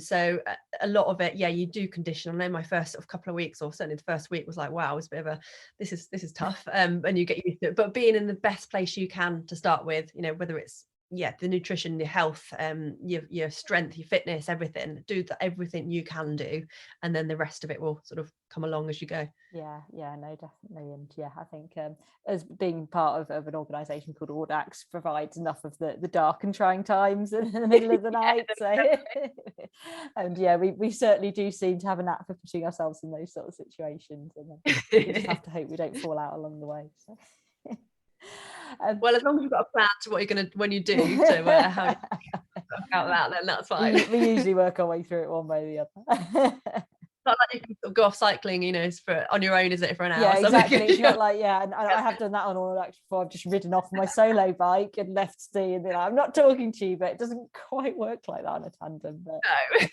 So a lot of it, yeah, you do condition. I know my first sort of couple of weeks, or certainly the first week, was like, wow, it's a bit of a, this is tough, and you get used to it. But being in the best place you can to start with, you know, whether it's the nutrition, your health, your strength, your fitness, everything, do everything you can do, and then the rest of it will sort of come along as you go. Yeah, no, definitely. And yeah, I think as being part of an organisation called Audax provides enough of the dark and trying times in the middle of the night. So and yeah, we certainly do seem to have a knack for putting ourselves in those sort of situations, and then we just have to hope we don't fall out along the way. So. Well, as long as you've got a plan to what you're going to, when you do, to how you work out that, then that's fine. We usually work our way through it one way or the other. Not like you can sort of go off cycling, you know, on your own, is it, for an hour? Yeah, exactly. It's not like, and I have done that on Audax before. I've just ridden off my solo bike and left Steve, and I'm not talking to you, but it doesn't quite work like that on a tandem. But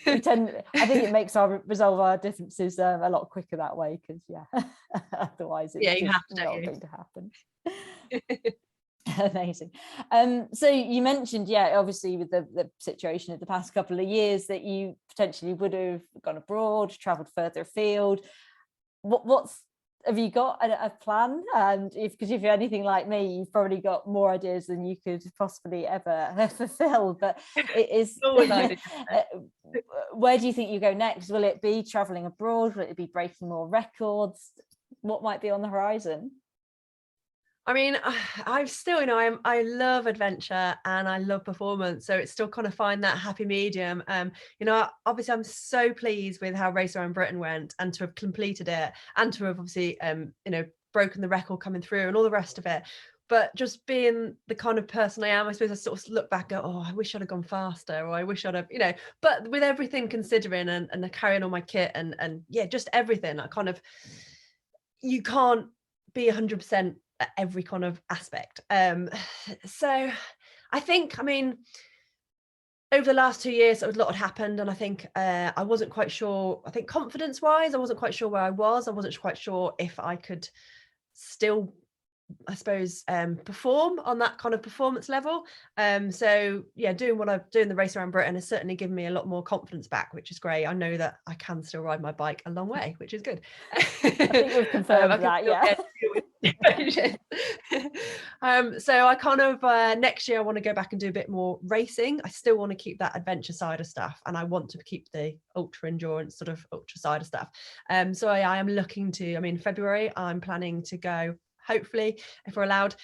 no. I think it makes our resolve our differences a lot quicker that way, because otherwise it's you have to, not going to happen. Amazing. So you mentioned, obviously with the situation of the past couple of years, that you potentially would have gone abroad, travelled further afield. What's have you got a plan? And because if you're anything like me, you've probably got more ideas than you could possibly ever fulfill. But it is where do you think you go next? Will it be travelling abroad? Will it be breaking more records? What might be on the horizon? I mean, I've still, I love adventure and I love performance, so it's still kind of find that happy medium. Obviously I'm so pleased with how Race Around Britain went, and to have completed it, and to have obviously broken the record coming through and all the rest of it. But just being the kind of person I am, I suppose I sort of look back and go, oh, I wish I'd have gone faster, or I wish I'd have, but with everything considering, and carrying all my kit and just everything, I kind of, you can't be 100% at every kind of aspect. So I think, over the last 2 years, a lot had happened, and I think I wasn't quite sure. I think confidence wise, I wasn't quite sure where I was. I wasn't quite sure if I could still, I suppose, perform on that kind of performance level. So doing what I'm doing, the Race Around Britain, has certainly given me a lot more confidence back, which is great. I know that I can still ride my bike a long way, which is good. I think we've confirmed that. So I kind of next year I want to go back and do a bit more racing. I still want to keep that adventure side of stuff, and I want to keep the ultra endurance sort of ultra side of stuff. So I am looking to, February I'm planning to go, hopefully, if we're allowed,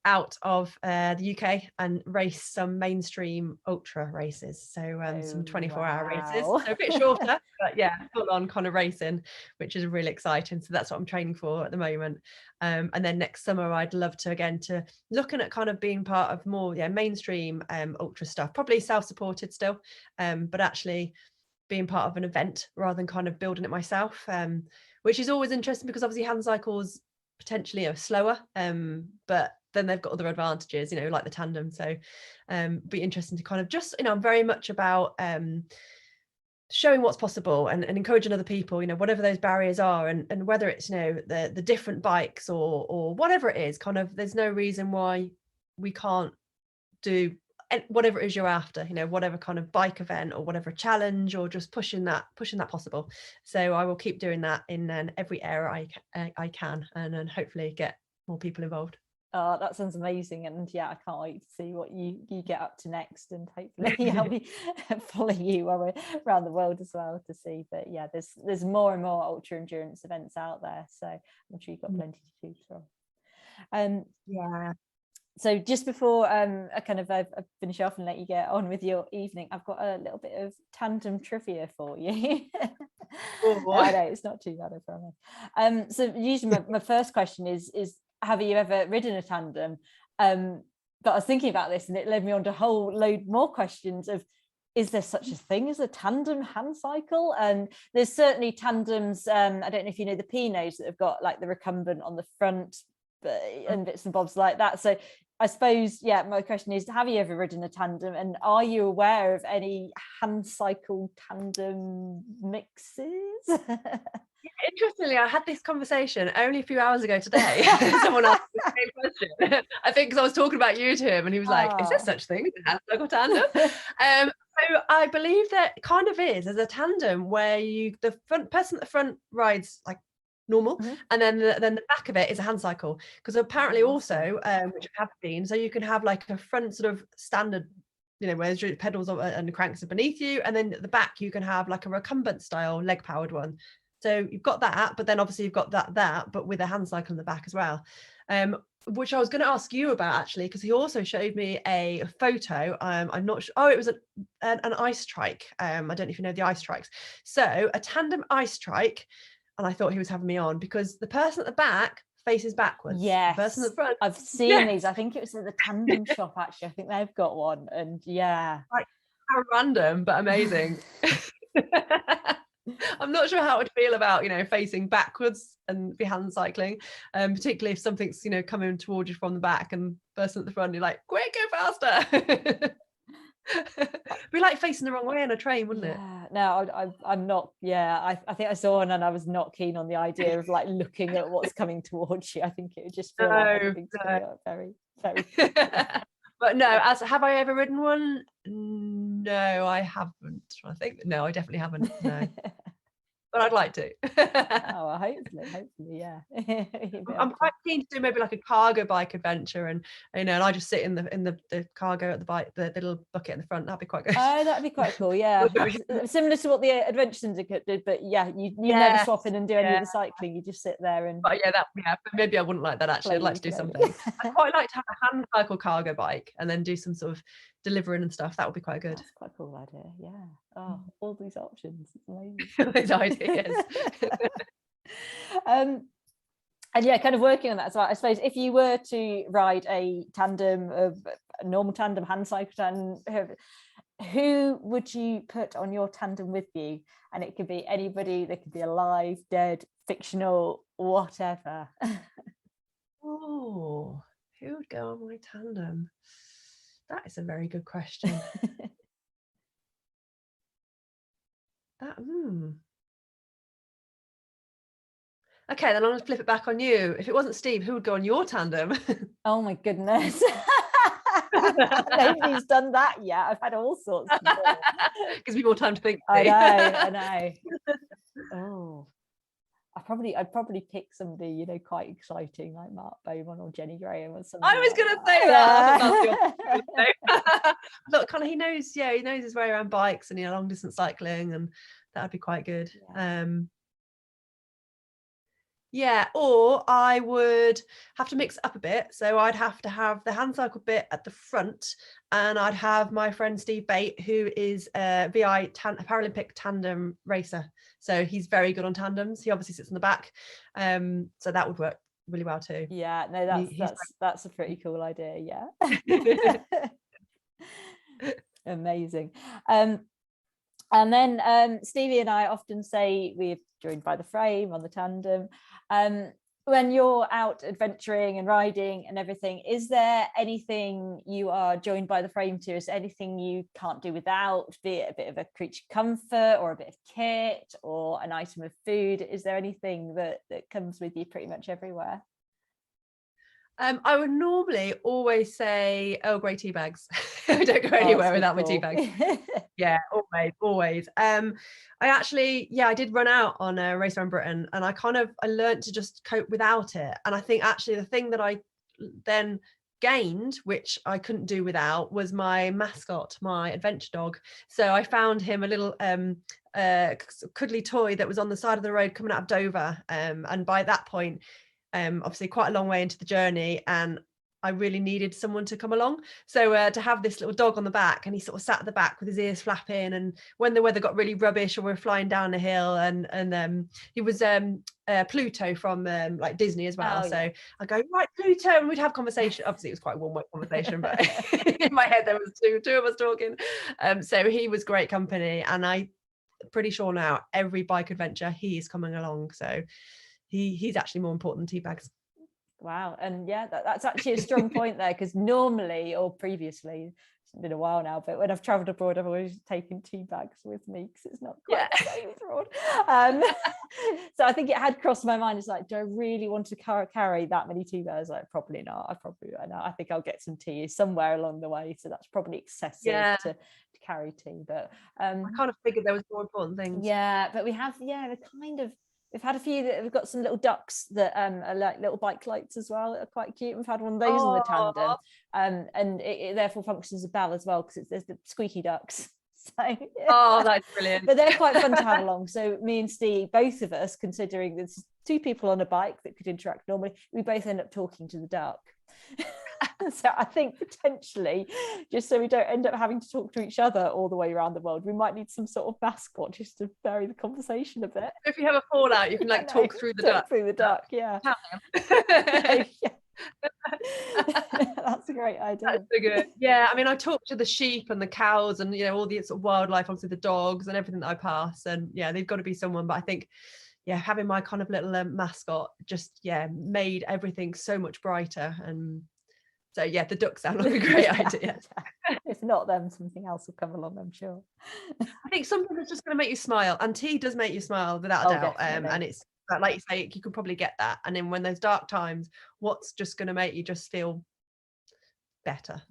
out of the UK and race some mainstream ultra races. So some 24-hour races, so a bit shorter, but full on kind of racing, which is really exciting. So that's what I'm training for at the moment. And then next summer I'd love to looking at kind of being part of more mainstream ultra stuff, probably self-supported still, but actually being part of an event rather than kind of building it myself, which is always interesting, because obviously Handcycle's potentially slower, but then they've got other advantages, like the tandem. So be interesting to kind of just, I'm very much about showing what's possible, and encouraging other people, whatever those barriers are, and whether it's the different bikes or whatever it is, kind of, there's no reason why we can't do whatever it is you're after, whatever kind of bike event or whatever challenge, or just pushing that possible. So I will keep doing that in every area I can, and then hopefully get more people involved. Oh, that sounds amazing. And yeah, I can't wait to see what you get up to next, and hopefully I'll be following you around the world as well to see. But yeah, there's more and more ultra endurance events out there, so I'm sure you've got plenty to choose from. Yeah. So just before I finish off and let you get on with your evening, I've got a little bit of tandem trivia for you. I know it's not too bad, I promise. So usually my first question is have you ever ridden a tandem? But I was thinking about this, and it led me on to a whole load more questions of, is there such a thing as a tandem hand cycle? And there's certainly tandems, I don't know if you know the Pinots that have got like the recumbent on the front and bits and bobs like that. So I suppose, yeah, my question is, have you ever ridden a tandem, and are you aware of any hand cycle tandem mixes? Interestingly, I had this conversation only a few hours ago today. Someone asked the same question. I think because I was talking about you to him, and he was like, "Is there such thing as a hand cycle tandem?" So I believe that kind of is as a tandem where the person at the front rides like normal, and then the back of it is a hand cycle, because apparently also, which I have seen, so you can have like a front sort of standard, where the pedals and the cranks are beneath you, and then at the back you can have like a recumbent style leg powered one. So you've got that, but then obviously you've got that, but with a hand cycle in the back as well. Which I was going to ask you about actually, because he also showed me a photo. I'm not sure. Oh, it was an ice trike. I don't know if you know the ice trikes. So a tandem ice trike, and I thought he was having me on because the person at the back faces backwards. Yes, the person at the front. I've seen these. I think it was at the tandem shop actually. I think they've got one, and yeah, like how random but amazing. I'm not sure how I would feel about, facing backwards and be hand cycling, particularly if something's, coming towards you from the back, and person at the front, you're like, quick, go faster. Be like facing the wrong way in a train, wouldn't it? No, I'm not. Yeah, I think I saw one, and I was not keen on the idea of like looking at what's coming towards you. I think it would just feel like everything's going up very, very. But no, have I ever ridden one? No, I haven't. I think no, I definitely haven't. No. But I'd like to. Oh, hopefully, yeah. I'm quite keen to do maybe like a cargo bike adventure, and and I just sit in the cargo at the bike, the little bucket in the front. That'd be quite good. Oh, that'd be quite cool. Yeah, similar to what the Adventure Syndicate did, but yeah, you never swap in and do any of the cycling. You just sit there and. But maybe I wouldn't like that actually. I'd like to do something. I'd quite like to have a hand cycle cargo bike and then do some sort of delivering and stuff. That would be quite good. That's quite a cool idea. Yeah. Oh, all these options. It's amazing. These ideas. And yeah, kind of working on that. So I suppose if you were to ride a normal tandem, hand cycle tandem, who would you put on your tandem with you? And it could be anybody. They could be alive, dead, fictional, whatever. Oh, who would go on my tandem? That is a very good question. Okay, then I'm going to flip it back on you. If it wasn't Steve, who would go on your tandem? Oh my goodness. Nobody's done that yet. I've had all sorts. Gives me more time to think. I know. Oh, I'd probably pick somebody, quite exciting like Mark Bowman or Jenny Graham or something. I was going to say that. Look, kind of, he knows his way around bikes and long distance cycling, and that'd be quite good. Yeah, or I would have to mix it up a bit. So I'd have to have the hand cycle bit at the front, and I'd have my friend Steve Bate, who is a Paralympic tandem racer. So he's very good on tandems. He obviously sits in the back. So that would work really well too. Yeah, no, that's a pretty cool idea. Yeah. Amazing. And then Stevie and I often say we're joined by the frame on the tandem. When you're out adventuring and riding and everything, is there anything you are joined by the frame to? Is there anything you can't do without, be it a bit of a creature comfort or a bit of kit or an item of food? Is there anything that comes with you pretty much everywhere? I would normally always say Earl Grey tea bags. I don't go Oh, anywhere so without my tea cool. bags. Yeah, always. I did run out on a race around Britain, and I learned to just cope without it. And I think actually the thing that I then gained, which I couldn't do without, was my mascot, my adventure dog. So I found him a little cuddly toy that was on the side of the road coming out of Dover. And by that point, obviously quite a long way into the journey, and I really needed someone to come along. So to have this little dog on the back, and he sort of sat at the back with his ears flapping, and when the weather got really rubbish or we were flying down a hill, and he was Pluto from like Disney as well. Oh, so yeah. I go, right, Pluto, and we'd have conversation. Obviously it was quite a one-way conversation, but in my head there was two of us talking. So he was great company, and I'm pretty sure now every bike adventure he is coming along. So he's actually more important than tea bags. Wow. And yeah, that's actually a strong point there, because normally, or previously, it's been a while now, but when I've traveled abroad, I've always taken tea bags with me because it's not quite the same abroad. So I think it had crossed my mind. It's like, do I really want to carry that many tea bags? Like, probably not. I think I'll get some tea somewhere along the way. So that's probably excessive to carry tea. But I kind of figured there was more important things. Yeah, but we have, we've had a few that we've got some little ducks that are like little bike lights as well, that are quite cute. We've had one of those in the tandem, and it therefore functions as a bell as well, because there's the squeaky ducks. So that's brilliant. But they're quite fun to have along. So me and Steve, both of us, considering there's two people on a bike that could interact normally, we both end up talking to the duck. So I think potentially, just so we don't end up having to talk to each other all the way around the world, we might need some sort of mascot just to vary the conversation a bit. If you have a fallout, you can like talk through the duck. Through the duck, yeah. That's a great idea. That's so good. Yeah, I mean, I talk to the sheep and the cows and all the sort of wildlife, obviously the dogs and everything that I pass, and they've got to be someone. But I think having my kind of little mascot just made everything so much brighter. And so the ducks sound like a great idea. If not them, something else will come along, I'm sure. I think something that's just going to make you smile, and tea does make you smile without a doubt. And it's like you say, you can probably get that. And then when there's dark times, what's just going to make you just feel better?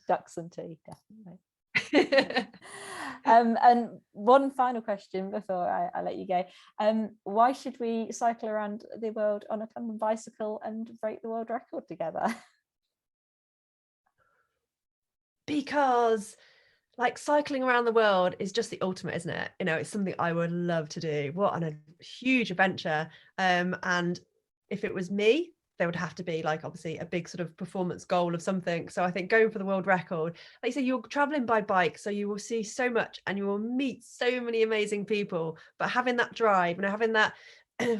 Ducks and tea, definitely. And one final question before I let you go. Why should we cycle around the world on a tandem bicycle and break the world record together? Because like cycling around the world is just the ultimate, isn't it? It's something I would love to do. What a huge adventure. And if it was me, there would have to be like obviously a big sort of performance goal of something. So I think going for the world record, like you say, you're traveling by bike, so you will see so much and you will meet so many amazing people. But having that drive and having that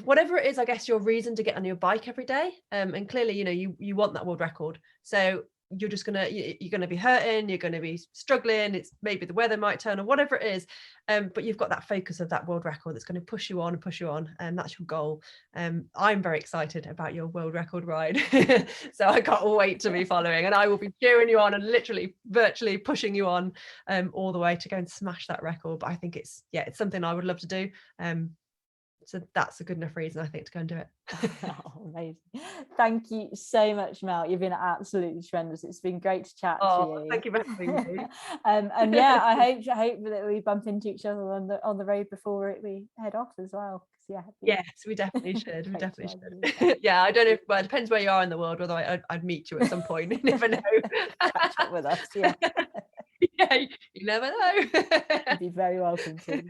whatever it is, I guess, your reason to get on your bike every day, and clearly you want that world record. So you're gonna be hurting, you're gonna be struggling, it's maybe the weather might turn or whatever it is, but you've got that focus of that world record that's going to push you on, and that's your goal. I'm very excited about your world record ride. So I can't wait to be following, and I will be cheering you on and literally virtually pushing you on all the way to go and smash that record. But I think it's something I would love to do. So that's a good enough reason, I think, to go and do it. Oh, amazing. Thank you so much, Mel. You've been absolutely tremendous. It's been great to chat to you. Thank you for having me. And I hope that we bump into each other on the road before we head off as well. Yes, we definitely should. We definitely should. Yeah, I don't know it depends where you are in the world, whether I'd meet you at some point. You never know. Catch up with us, yeah. Yeah, you never know. You'd be very welcome to.